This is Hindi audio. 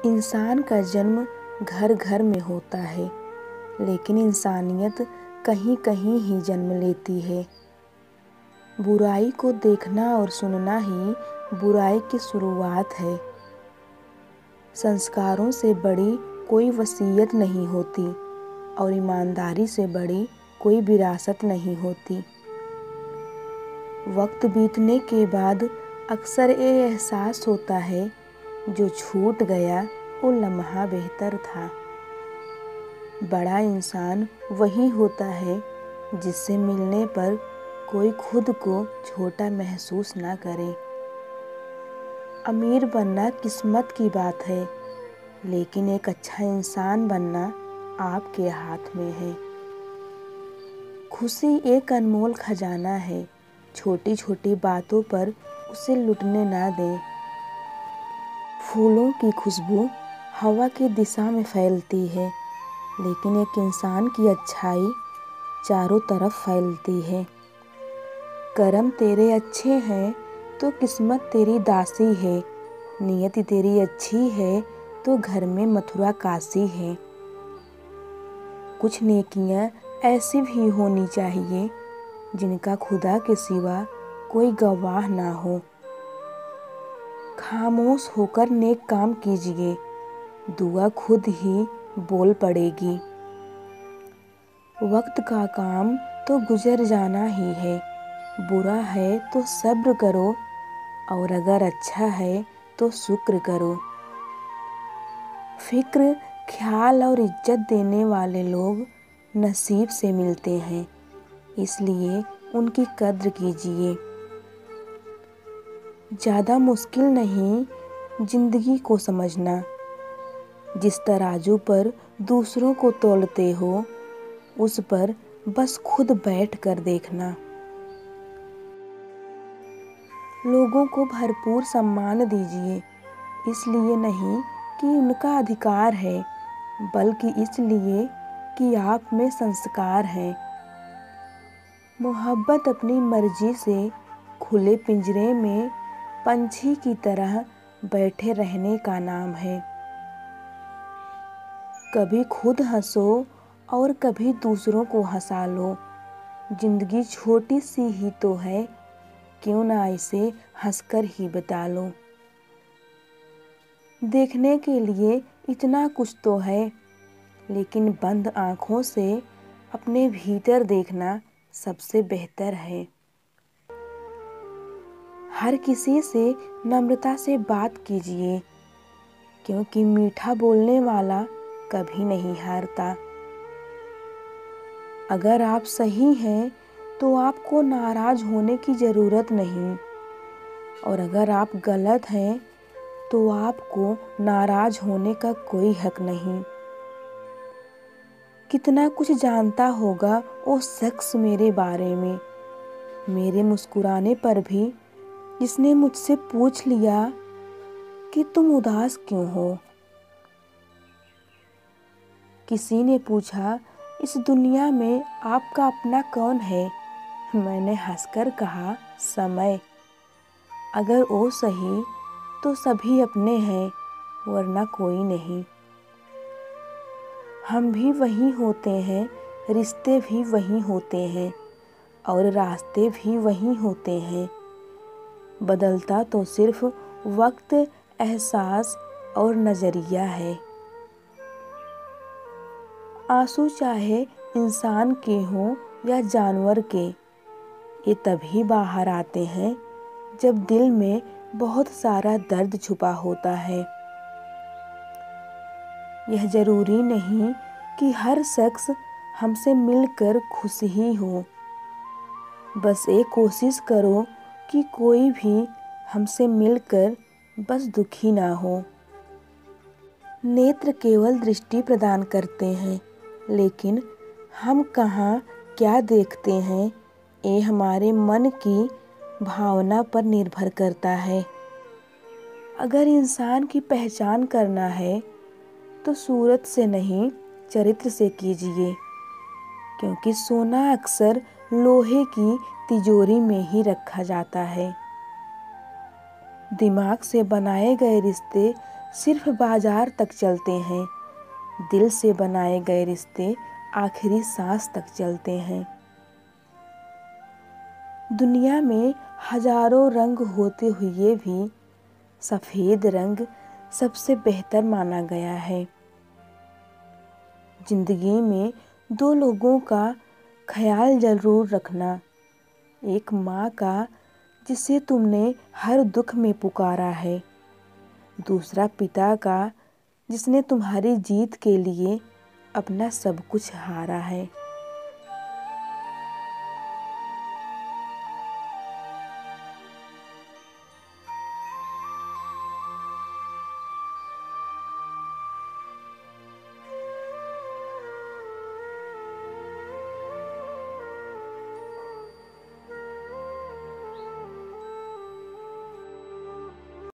इंसान का जन्म घर घर में होता है, लेकिन इंसानियत कहीं कहीं ही जन्म लेती है। बुराई को देखना और सुनना ही बुराई की शुरुआत है। संस्कारों से बड़ी कोई वसीयत नहीं होती और ईमानदारी से बड़ी कोई विरासत नहीं होती। वक्त बीतने के बाद अक्सर ये एहसास होता है, जो छूट गया वो लम्हा बेहतर था। बड़ा इंसान वही होता है जिससे मिलने पर कोई खुद को छोटा महसूस ना करे। अमीर बनना किस्मत की बात है, लेकिन एक अच्छा इंसान बनना आपके हाथ में है। खुशी एक अनमोल खजाना है, छोटी छोटी बातों पर उसे लुटने ना दें। फूलों की खुशबू हवा की दिशा में फैलती है, लेकिन एक इंसान की अच्छाई चारों तरफ फैलती है। कर्म तेरे अच्छे हैं तो किस्मत तेरी दासी है, नियति तेरी अच्छी है तो घर में मथुरा काशी है। कुछ नेकियां ऐसी भी होनी चाहिए जिनका खुदा के सिवा कोई गवाह ना हो। खामोश होकर नेक काम कीजिए, दुआ खुद ही बोल पड़ेगी। वक्त का काम तो गुजर जाना ही है, बुरा है तो सब्र करो और अगर अच्छा है तो शुक्र करो। फिक्र, ख्याल और इज्जत देने वाले लोग नसीब से मिलते हैं, इसलिए उनकी कद्र कीजिए। ज़्यादा मुश्किल नहीं जिंदगी को समझना। जिस तराजू पर दूसरों को तौलते हो, उस पर बस खुद बैठ कर देखना। लोगों को भरपूर सम्मान दीजिए, इसलिए नहीं कि उनका अधिकार है, बल्कि इसलिए कि आप में संस्कार है। मोहब्बत अपनी मर्जी से खुले पिंजरे में पंछी की तरह बैठे रहने का नाम है। कभी खुद हंसो और कभी दूसरों को हंसा लो। जिंदगी छोटी सी ही तो है, क्यों ना इसे हंसकर ही बिता लो। देखने के लिए इतना कुछ तो है, लेकिन बंद आँखों से अपने भीतर देखना सबसे बेहतर है। हर किसी से नम्रता से बात कीजिए, क्योंकि मीठा बोलने वाला कभी नहीं हारता। अगर आप सही हैं तो आपको नाराज होने की ज़रूरत नहीं, और अगर आप गलत हैं तो आपको नाराज होने का कोई हक नहीं। कितना कुछ जानता होगा वो शख्स मेरे बारे में, मेरे मुस्कुराने पर भी जिसने मुझसे पूछ लिया कि तुम उदास क्यों हो। किसी ने पूछा, इस दुनिया में आपका अपना कौन है? मैंने हंसकर कहा, समय। अगर वो सही तो सभी अपने हैं, वरना कोई नहीं। हम भी वही होते हैं, रिश्ते भी वही होते हैं और रास्ते भी वही होते हैं। बदलता तो सिर्फ वक्त, एहसास और नज़रिया है। आंसू चाहे इंसान के हों या जानवर के, ये तभी बाहर आते हैं जब दिल में बहुत सारा दर्द छुपा होता है। यह ज़रूरी नहीं कि हर शख्स हमसे मिलकर खुश ही हो। बस एक कोशिश करो कि कोई भी हमसे मिलकर बस दुखी ना हो। नेत्र केवल दृष्टि प्रदान करते हैं, लेकिन हम कहाँ क्या देखते हैं, ये हमारे मन की भावना पर निर्भर करता है। अगर इंसान की पहचान करना है तो सूरत से नहीं, चरित्र से कीजिए, क्योंकि सोना अक्सर लोहे की तिजोरी में ही रखा जाता है। दिमाग से बनाए गए रिश्ते सिर्फ बाजार तक चलते हैं, दिल से बनाए गए रिश्ते आखिरी सांस तक चलते हैं। दुनिया में हजारों रंग होते हुए भी सफ़ेद रंग सबसे बेहतर माना गया है। जिंदगी में दो लोगों का ख्याल जरूर रखना, एक माँ का जिसे तुमने हर दुख में पुकारा है, दूसरा पिता का जिसने तुम्हारी जीत के लिए अपना सब कुछ हारा है।